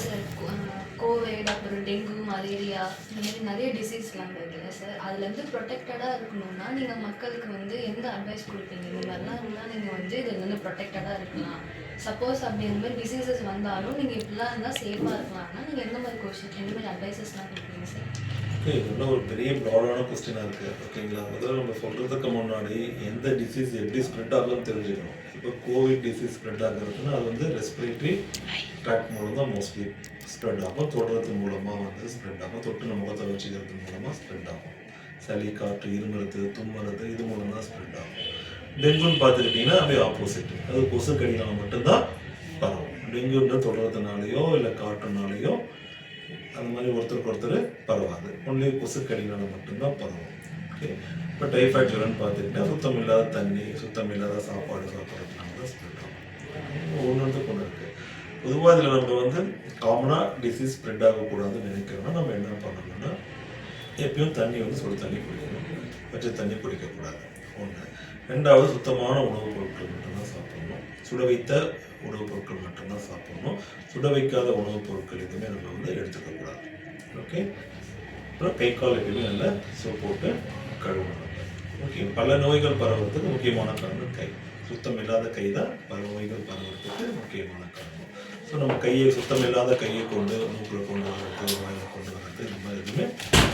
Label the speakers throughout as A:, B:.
A: Sir Covid, அப்புறம் dengue, malaria இந்த மாதிரி நிறைய டிசீஸ்லாம் இருக்குல்ல சார். அதுலேருந்து ப்ரொடெக்டடாக இருக்கணும்னா நீங்கள் மக்களுக்கு வந்து எந்த அட்வைஸ் கொடுப்பீங்க? இந்த மாதிரிலாம் இருந்தால் நீங்கள் வந்து இதுலேருந்து ப்ரொடெக்டடாக இருக்கலாம். சப்போஸ் அப்படி இந்த மாதிரி டிசீசஸ் வந்தாலும் நீங்கள் இப்படிலாம் இருந்தால் சேஃபாக இருக்கலாம்னா நீங்கள் எந்த மாதிரி எந்த மாதிரி அட்வைசஸ்லாம் கொடுப்பீங்க சார்?
B: ஓகே, இதெல்லாம் ஒரு பெரிய ப்ராடான கொஸ்டினாக இருக்குது. ஓகேங்களா, முதல்ல நம்ம சொல்கிறதுக்கு முன்னாடி எந்த டிசீஸ் எப்படி ஸ்ப்ரெட் ஆகுதுன்னு தெரிஞ்சுக்கணும். இப்போ கோவிட் டிசீஸ் ஸ்ப்ரெட் ஆகுறதுன்னா அது வந்து ரெஸ்பிரேட்டரி ட்ராக் மூலம் தான் மோஸ்ட்லி ஸ்ப்ரெட் ஆகும். தொடுறது மூலமாக வந்து ஸ்ப்ரெட் ஆகும். தொட்டு நம்ம முகத்தை வச்சுக்கிறது மூலமாக ஸ்ப்ரெட் ஆகும். சளி, காற்று, இருமறது, தும்மறது இது மூலம் தான் ஸ்ப்ரெட் ஆகும். டெங்குன்னு பார்த்துக்கிட்டிங்கன்னா அப்படியே ஆப்போசிட், அது கொசு கடினால் மட்டும்தான் பரவும். டெங்குன்னு தொடுறதுனாலையோ இல்லை காற்றுனாலேயோ அந்த மாதிரி ஒருத்தருக்கு ஒருத்தர் பரவாது. ஒன்லி கொசு கடினால மட்டும்தான் பரவும். ஓகே, இப்போ டைஃபாய்ட் ஜுரம்னு பார்த்துக்கிட்டா சுத்தம் இல்லாத தண்ணி, சுத்தம் இல்லாத சாப்பாடு சாப்பிட்றதுனால தான் ஸ்ப்ரெட் ஆகும். ஒன்றுக்கு ஒன்று இருக்குது. பொதுவாக இதில் நம்ம வந்து காமனாக டிசீஸ் ஸ்ப்ரெட் ஆகக்கூடாதுன்னு நினைக்கிறோம்னா நம்ம என்ன பண்ணணும்னா எப்பயும் தண்ணி வந்து சுடு தண்ணி குடிக்கணும். பச்சை தண்ணி குடிக்கக்கூடாது ஒன்று. ரெண்டாவது சுத்தமான உணவுப் பொருட்கள் மட்டும்தான் சாப்பிடணும். சுட வைத்த உணவுப் பொருட்கள் மட்டும்தான் சாப்பிடணும். சுட வைக்காத உணவுப் பொருட்கள் எதுவுமே நம்ம வந்து எடுத்துக்கக்கூடாது. ஓகே, அப்புறம் கை கால் எப்பயுமே நல்லா சோப் போட்டு கழுவணும். ஓகே, பல நோய்கள் பரவுறதுக்கு முக்கியமான காரணம் கை. சுத்தம் இல்லாத கை தான் பல நோய்கள் பரவுறதுக்கு முக்கியமான காரணம். ஸோ நம்ம கையை சுத்தம் இல்லாத கையை கொண்டு மூக்கில் கொண்டு வர்றது, வாயில் கொண்டு வர்றது இந்த மாதிரி எதுவுமே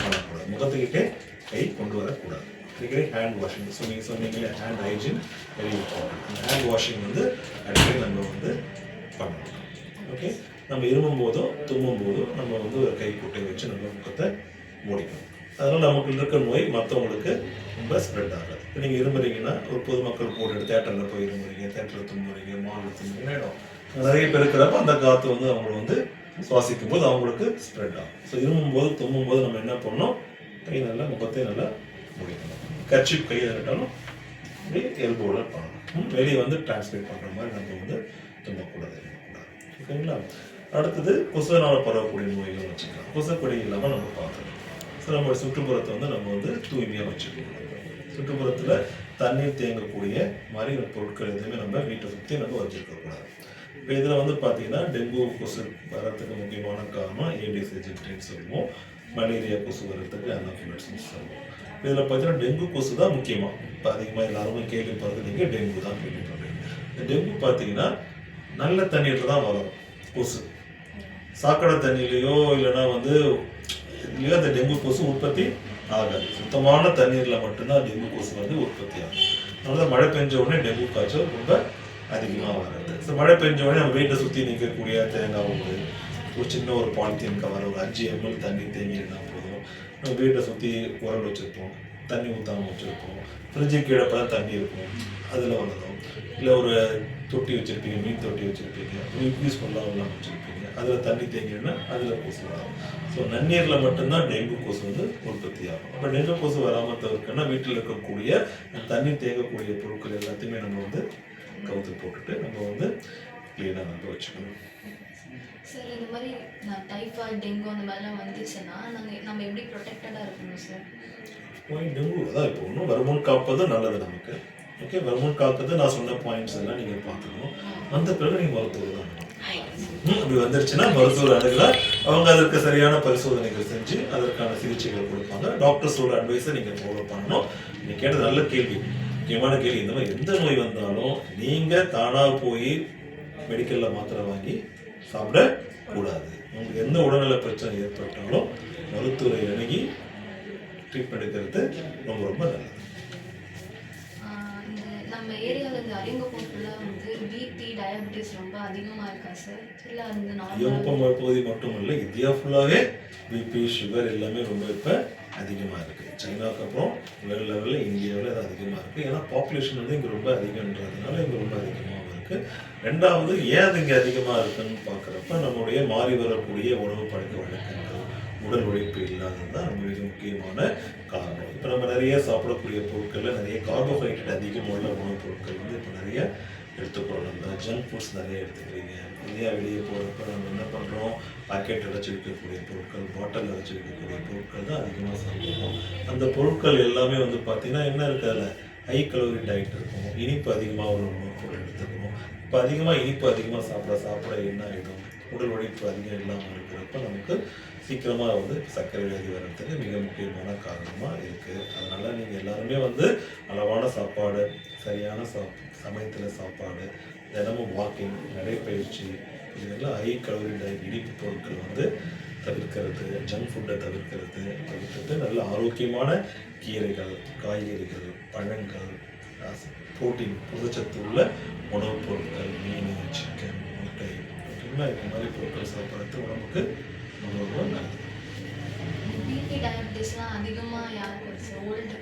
B: பண்ணக்கூடாது. முகத்துக்கிட்டே கை கொண்டு வரக்கூடாது. அடிக்கடி ஹேண்ட் வாஷிங் சொன்னீங்களே ஹேண்ட் ஹைஜீன் வெரி இம்பார்ட்டன்ட். அந்த ஹேண்ட் வாஷிங் வந்து அடிக்கடி நம்ம வந்து பண்ணணும். ஓகே, நம்ம இருமும் போதோ தும்மும் போதோ நம்ம வந்து ஒரு கை குட்டையை வச்சு நம்ம முகத்தை மூடிக்கணும். அதனால் நமக்கு இருக்க நோய் மற்றவங்களுக்கு ரொம்ப ஸ்ப்ரெட் ஆகாது. இப்போ நீங்கள் இருமுறீங்கன்னா ஒரு பொதுமக்கள் கூட தேட்டரில் போய் இருமுறீங்க, தேட்டரில் தும்புறீங்க, மாலில் தும்புறீங்க, இடம் நிறைய பேர் இருக்கிறப்ப அந்த காற்று வந்து அவங்கள வந்து சுவாசிக்கும் போது அவங்களுக்கு ஸ்ப்ரெட் ஆகும். ஸோ இருமும் போது தும்மும் போது நம்ம என்ன பண்ணணும், கை நல்லா முகத்தை நல்லா மூடிக்கணும். கர்ச்சிப் கையை கட்டாலும் இப்படி எல்போவில் பண்ணணும். வெளியே வந்து டிரான்ஸ்லேட் பண்ணுற மாதிரி நம்ம வந்து தும்பக்கூடாது, இருக்கக்கூடாது. ஓகேங்களா, அடுத்தது கொசுனால் பரவக்கூடிய நோய்கள் வச்சுக்கலாம். கொசுக்கொடி இல்லாமல் நம்ம பார்க்கணும். ஸோ நம்ம சுற்றுப்புறத்தை வந்து நம்ம வந்து தூய்மையாக வச்சுக்கணும். சுற்றுப்புறத்தில் தண்ணீர் தேங்கக்கூடிய மாதிரி பொருட்கள் எதுவுமே நம்ம வீட்டை சுற்றி நம்ம வச்சுருக்கக்கூடாது. இப்போ இதில் வந்து பார்த்தீங்கன்னா டெங்கு கொசு வர்றதுக்கு முக்கியமான காரணம் ஏடிஸ் ஏஜென்ட்னு சொல்லுவோம். மலேரியா கொசு வர்றதுக்கு அனாஃபிலக்ஸ்னு சொல்லுவோம். இதில் பார்த்தீங்கன்னா டெங்கு கொசு தான் முக்கியமாக இப்போ அதிகமாக எல்லாருமே கேள்விப்படுறது நீங்கள் டெங்கு தான் கேள்விப்படுறீங்க. இந்த டெங்கு பார்த்தீங்கன்னா நல்ல தண்ணீரில் தான் வளரும் கொசு. சாக்கடை தண்ணியிலையோ இல்லைன்னா வந்து இதுலேயோ அந்த டெங்கு கொசு உற்பத்தி ஆகாது. சுத்தமான தண்ணீரில் மட்டும்தான் டெங்கு கொசு வந்து உற்பத்தி ஆகும். அதனால மழை பெஞ்ச உடனே டெங்கு காய்ச்சல் ரொம்ப அதிகமாக வர்றது. ஸோ மழை பெஞ்ச உடனே நம்ம வீட்டை சுற்றி நிற்கக்கூடிய தேங்காய் ஓடு, ஒரு சின்ன ஒரு பாலித்தீன் கவர், ஒரு 5 ml தண்ணி தேங்கினா போதும். நம்ம வீட்டை சுற்றி உரல் வச்சுருப்போம், தண்ணி ஊற்றாமல் வச்சுருப்போம். ஃப்ரிட்ஜு கீழே தான் தண்ணி இருக்கும், அதில் வளரும். இல்லை ஒரு தொட்டி வச்சுருப்பீங்க, மீன் தொட்டி வச்சுருப்பீங்க, யூஸ் பண்ணலாம் வச்சுருப்பீங்க, அதில் தண்ணி தேங்கினா அதில் கொசு வரும். ஸோ நன்னீரில் மட்டும்தான் டெங்கு கொசு வந்து உற்பத்தி ஆகும். அப்போ டெங்கு கொசு வராமல் தவிர்க்கணும்னா வீட்டில் இருக்கக்கூடிய தண்ணி தேங்கக்கூடிய பொருட்கள் எல்லாத்தையுமே நம்ம வந்து கவுத்து போட்டுட்டு நம்ம வந்து க்ளீனாக வந்து வச்சுக்கணும்.
A: சார் இந்த மாதிரி டைஃபாய்டு, டெங்கு அந்த மாதிரிலாம் வந்துச்சுன்னா நம்ம எப்படி ப்ரொடெக்டடாக இருக்கணும் சார்?
B: டெங்கு அதான் இப்போ ஒன்றும் வருமுன் காப்பது நல்லது நமக்கு. ஓகே, வருமுன் காப்பது நான் சொன்ன பாயிண்ட்ஸ் எல்லாம் நீங்கள் பார்க்கணும். வந்த பிறகு நீங்கள் மருத்துவர் தான் அப்படி வந்துருச்சுன்னா மருத்துவர் அணுகலாம். அவங்க அதற்கு சரியான பரிசோதனைகள் செஞ்சு அதற்கான சிகிச்சைகள் கொடுப்பாங்க. டாக்டர்ஸோட அட்வைஸை நீங்கள் ஃபாலோ பண்ணணும். நீங்கள் கேட்டது நல்ல கேள்வி, முக்கியமான கேள்வி. இந்த மாதிரி எந்த நோய் வந்தாலும் நீங்கள் தானாக போய் மெடிக்கலில் மாத்திரை வாங்கி சாப்பிடக்கூடாது. உங்களுக்கு எந்த உடல்நல பிரச்சனை ஏற்பட்டாலும் மருத்துவரை அணுகி ட்ரீட்மெண்ட் எடுக்கிறது ரொம்ப ரொம்ப நல்லது.
A: நம்ம ஏரியாவில் இந்த அரியங்குப்பம் ஃபுல்லாக வந்து பிபி, டயபிட்டிஸ் ரொம்ப அதிகமாக இருக்கா சார்? இல்லை அந்த
B: அரியங்குப்பம் பகுதி மட்டும் இல்லை, இந்தியா ஃபுல்லாகவே பிபி, சுகர் எல்லாமே ரொம்ப இப்போ அதிகமாக இருக்குது. சைனாவுக்கு அப்புறம் வேர்ல்டு லெவலில் இந்தியாவில் அது அதிகமாக இருக்குது. ஏன்னா பாப்புலேஷன் வந்து இங்கே ரொம்ப அதிகன்றதுனால இங்கே ரொம்ப அதிகமாக இருக்குது. ரெண்டாவது ஏன் அது இங்கே அதிகமாக இருக்குன்னு பார்க்குறப்ப நம்முடைய மாறி வரக்கூடிய உணவு பழக்க வழக்கங்கள், உடல் உழைப்பு இல்லாதது தான் ரொம்ப மிக முக்கியமான காரணம். இப்போ நம்ம நிறைய சாப்பிடக்கூடிய பொருட்களில் நிறைய கார்போஹைட்ரேட் அதிகமுள்ள உணவுப் பொருட்கள் வந்து இப்போ நிறைய எடுத்துக்கிறோம். நம்ம ஜங்க் ஃபுட்ஸ் நிறைய எடுத்துக்கிறீங்க. நிறையா வெளியே போகிறப்ப நம்ம என்ன பண்ணுறோம், பாக்கெட் அடைச்சி வைக்கக்கூடிய பொருட்கள், பாட்டில் அடைச்சி வைக்கக்கூடிய பொருட்கள் தான் அதிகமாக சாப்பிடுவோம். அந்த பொருட்கள் எல்லாமே வந்து பார்த்திங்கன்னா என்ன இருக்குது, அதில் ஹை கலோரி டயட் இருக்கும், இனிப்பு அதிகமாக ஒரு உணவுப் பொருள் எடுத்துக்கணும். இப்போ அதிகமாக இனிப்பு அதிகமாக சாப்பிட சாப்பிட என்ன ஆகிடும், உடல் உழைப்பு அதிகம் இல்லாமல் இருக்கிறப்ப நமக்கு சீக்கிரமாக வந்து சர்க்கரை வியாதி வர்றதுக்கு மிக முக்கியமான காரணமாக இருக்குது. அதனால் நீங்கள் எல்லாருமே வந்து அளவான சாப்பாடு, சரியான சமயத்தில் சாப்பாடு, தினமும் வாக்கிங், நடைப்பயிற்சி, இதெல்லாம் ஹை கலோரி டயட், இனிப்பு பொருட்கள் வந்து தவிர்க்கிறது, ஜங்க் ஃபுட்டை தவிர்த்துட்டு நல்ல ஆரோக்கியமான கீரைகள், காய்கறிகள், பழங்கள், புரோட்டீன், புரதச்சத்து உள்ள உணவுப் பொருட்கள், மீன், சிக்கன், முட்டை, ஓகேங்களா, இந்த மாதிரி பொருட்கள் சாப்பிட்றது உடம்புக்கு ரொம்ப ரொம்ப நல்லது.
A: பிபி டயபிட்டிஸ்லாம் அதிகமாக யாருக்கு வருது? ஓல்டு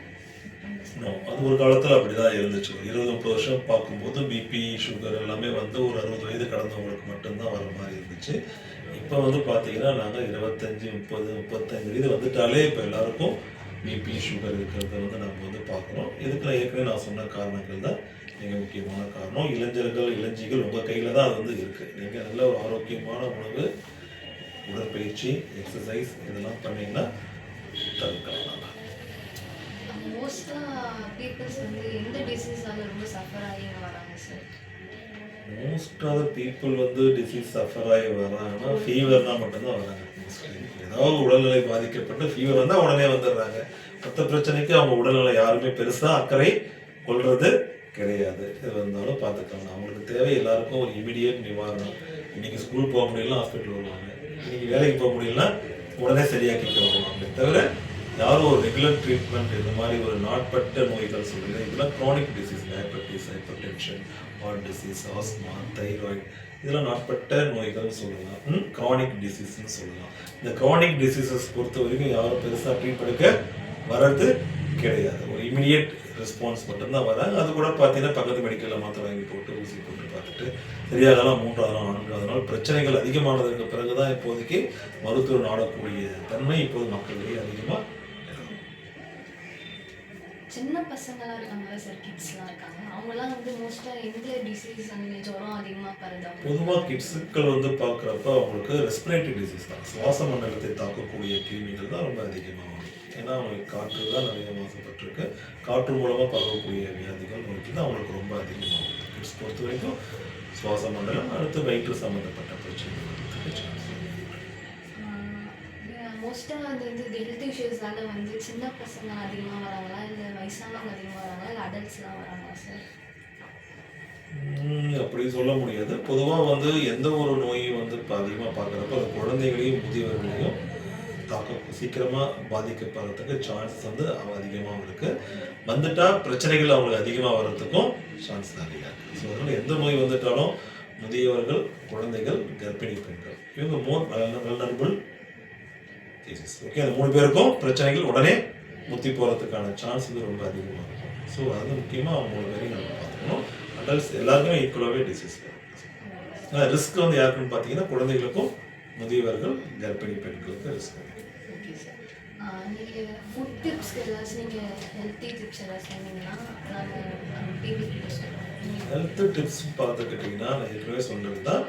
B: அது ஒரு காலத்தில் அப்படி தான் இருந்துச்சு. 20-30 வருஷம் பார்க்கும்போது பிபி, சுகர் எல்லாமே வந்து ஒரு 60 வயது கடந்தவங்களுக்கு மட்டும்தான் வர மாதிரி இருந்துச்சு. இப்போ வந்து பார்த்தீங்கன்னா நாங்கள் 25, 30, 35 வயது வந்துட்டாலே இப்போ எல்லாருக்கும் பிபி, சுகர் இருக்கிறத வந்து நம்ம வந்து பார்க்குறோம். இதுக்கு ஏற்கனவே நான் சொன்ன காரணங்கள் தான் மிக முக்கியமான காரணம். இளைஞர்கள், இளைஞிகள் உங்கள் கையில் தான் அது வந்து இருக்குது. நீங்கள் நல்ல ஒரு ஆரோக்கியமான உணவு, உடற்பயிற்சி, எக்ஸசைஸ் இதெல்லாம் பண்ணிங்கன்னா தவிர்க்கலாம்.
A: மோஸ்ட்டாக பீப்புள்ஸ் வந்து எந்த டிசீஸால் ரொம்ப சஃபர் ஆகி வராங்க சார்?
B: மோஸ்ட் ஆஃப் த பீப்புள் வந்து டிசீஸ் சஃபர் ஆகி வராங்கன்னா ஃபீவர்னால் மட்டும்தான் வராங்க. மோஸ்ட்லி ஏதாவது உடல்நிலை பாதிக்கப்பட்டு ஃபீவர் வந்தால் உடனே வந்துடுறாங்க. மற்ற பிரச்சனைக்கு அவங்க உடல்நிலை யாருமே பெருசாக அக்கறை கொள்வது கிடையாது. இது வந்தாலும் பார்த்துக்கலாம். அவங்களுக்கு தேவை எல்லாருக்கும் ஒரு இமிடியேட் நிவாரணம். இன்றைக்கி ஸ்கூல் போக முடியலன்னா ஹாஸ்பிட்டல் வருவாங்க, இன்றைக்கி வேலைக்கு போக முடியலன்னா உடனே சரியாக்கிக்க வருவாங்க. தவிர யாரும் ஒரு ரெகுலர் ட்ரீட்மெண்ட் இந்த மாதிரி ஒரு நாட்பட்ட நோய்கள் சொல்லுங்க. இதெல்லாம் chronic disease, diabetes, hypertension, heart disease, asthma, thyroid, இதெல்லாம் நாட்பட்ட நோய்கள் சொல்லலாம். க்ரானிக் டிசீஸ்ன்னு சொல்லலாம். இந்த க்ரானிக் டிசீசஸ் பொறுத்த வரைக்கும் யாரும் பெருசாக ட்ரீட் எடுக்க வர்றது கிடையாது. ஒரு இமிடியேட் ரெஸ்பான்ஸ் மட்டும்தான் வராங்க. அது கூட பார்த்தீங்கன்னா பக்கத்து மெடிக்கலில் மாத்திரை வாங்கி போட்டு ஊசி போட்டு பார்த்துட்டு சரியாகலாம் 3வது நாள் 4வது நாள் பிரச்சனைகள் அதிகமானதுக்கு பிறகு தான் இப்போதைக்கு மருத்துவர் நாடக்கூடிய தன்மை இப்போது மக்களிடையே அதிகமாக.
A: சின்ன பசங்களாம் இருக்காங்க சார், கிட்ஸ்லாம் இருக்காங்க, அவங்களாம் வந்து மோஸ்ட்டாக எந்த டிசீஸ் அந்த ஜுரம் அதிகமாக பரவுது?
B: பொதுவாக கிட்ஸுக்கள் வந்து பார்க்குறப்ப அவங்களுக்கு ரெஸ்பிரேட்டரி டிசீஸ் தான், சுவாச மண்டலத்தை தாக்கக்கூடிய கிருமிகள் தான் ரொம்ப அதிகமாக வரும். ஏன்னா அவங்களுக்கு காற்று தான் நிறைய மாசுபட்டிருக்கு. காற்று மூலமாக பரவக்கூடிய வியாதிகள் நோய்க்கு தான் அவங்களுக்கு ரொம்ப அதிகமாகும். கிட்ஸ் பொறுத்த வரைக்கும் சுவாச மண்டலம், அடுத்து வயிற்று சம்மந்தப்பட்ட பிரச்சனைகள்
A: மோஸ்ட்டாக அது வந்து ஹெல்த் இஷ்யூஸால் வந்து சின்ன பசங்க அதிகமாக வராங்களா, இல்லை வயசானவங்க அதிகமாக வராங்களா, இல்லை அடல்ட்ஸ்லாம் வராங்களா சார்?
B: அப்படி சொல்ல முடியாது. பொதுவாக வந்து எந்த ஒரு நோயும் வந்து இப்போ அதிகமாக பார்க்குறப்ப அது குழந்தைகளையும் முதியவர்களையும் சீக்கிரமாக பாதிக்கப்படுறதுக்கு சான்சஸ் வந்து அதிகமாக இருக்குது. வந்துட்டால் பிரச்சனைகள் அவங்களுக்கு அதிகமாக வர்றதுக்கும் சான்ஸ் நிறையா இருக்குது. ஸோ அதனால் எந்த நோய் வந்துட்டாலும் முதியவர்கள், குழந்தைகள், கர்ப்பிணி பெண்கள் இவங்க மோர் வல்னரபிள் டிசீஸ். ஓகே, அந்த 3 பேருக்கும் பிரச்சனைகள் உடனே முத்தி போகிறதுக்கான சான்ஸ் வந்து ரொம்ப அதிகமாக இருக்கும். ஸோ அது முக்கியமாக அவங்க வரையும் நம்ம பார்த்துக்கணும். அடல்ட்ஸ் எல்லாருக்குமே ஈக்குவலாகவே டிசீஸ் வரும். ரிஸ்க் வந்து யாருக்குன்னு பார்த்தீங்கன்னா குழந்தைகளுக்கும், முதியவர்கள், கர்ப்பிணி பெண்களுக்கு ரிஸ்க்.
A: ஓகே சார், நீங்கள் ஃபுட் டிப்ஸ்க்கு ஏதாச்சும் நீங்கள் ஹெல்த்தி டிப்ஸ் ஏதாச்சும் சொன்னீங்கன்னா நாங்கள் டிவி
B: ஹெல்த் டிப்ஸ் பார்த்துக்கிட்டிங்கன்னா நான் ஏற்கனவே சொன்னது தான்,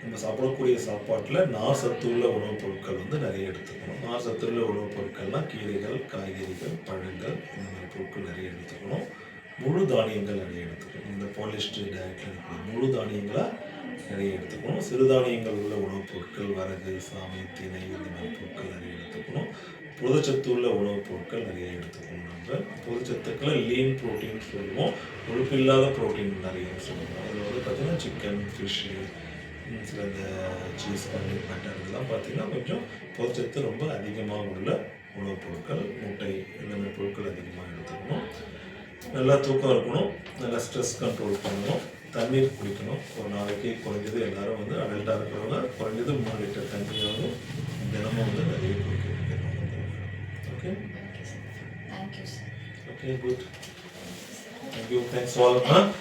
B: நம்ம சாப்பிடக்கூடிய சாப்பாட்டில் நார் சத்து உள்ள உணவுப் பொருட்கள் வந்து நிறைய எடுத்துக்கணும். நார் சத்து உள்ள உணவுப் பொருட்கள்னால் கீரைகள், காய்கறிகள், பழங்கள், இந்த மாதிரி பொருட்கள் நிறைய எடுத்துக்கணும். முழு தானியங்கள் நிறைய எடுத்துக்கணும். இந்த பாலிஸ்டர் டயட்டில் இருக்கிற முழு தானியங்களாக நிறைய எடுத்துக்கணும். சிறுதானியங்கள் உள்ள உணவுப் பொருட்கள், வரகு, சாமை, திணை, இந்த மாதிரி பொருட்கள் நிறைய எடுத்துக்கணும். புரதச்சத்து உள்ள உணவுப் பொருட்கள் நிறைய எடுத்துக்கணும். நம்ம புரதச்சத்துக்களை லீன் ப்ரோட்டீன் சொல்லுவோம், கொழுப்பில்லாத ப்ரோட்டீன் நிறைய சொல்லுவோம். அதில் வந்து பார்த்திங்கன்னா சிக்கன், ஃபிஷ்ஷு, சில இந்த சீஸ், பன்னீர், பட்டர் இதெல்லாம் பார்த்திங்கன்னா கொஞ்சம் புரதச்சத்து ரொம்ப அதிகமாக உள்ள உணவுப் பொருட்கள், முட்டை, இந்த மாதிரி பொருட்கள் அதிகமாக எடுத்துக்கணும். நல்லா தூக்கம் இருக்கணும், நல்லா ஸ்ட்ரெஸ் கண்ட்ரோல் பண்ணணும், தண்ணீர் குடிக்கணும். ஒரு நாளைக்கு குறைஞ்சது எல்லோரும் வந்து அடல்ட்டாக இருக்கிறவங்க குறைஞ்சது 3 லிட்டர் தண்ணியாவது தினமும் வந்து நிறைய குடிக்க வைக்கணும். Okay,
A: thank you sir.
B: Okay, good, thank you, thanks all.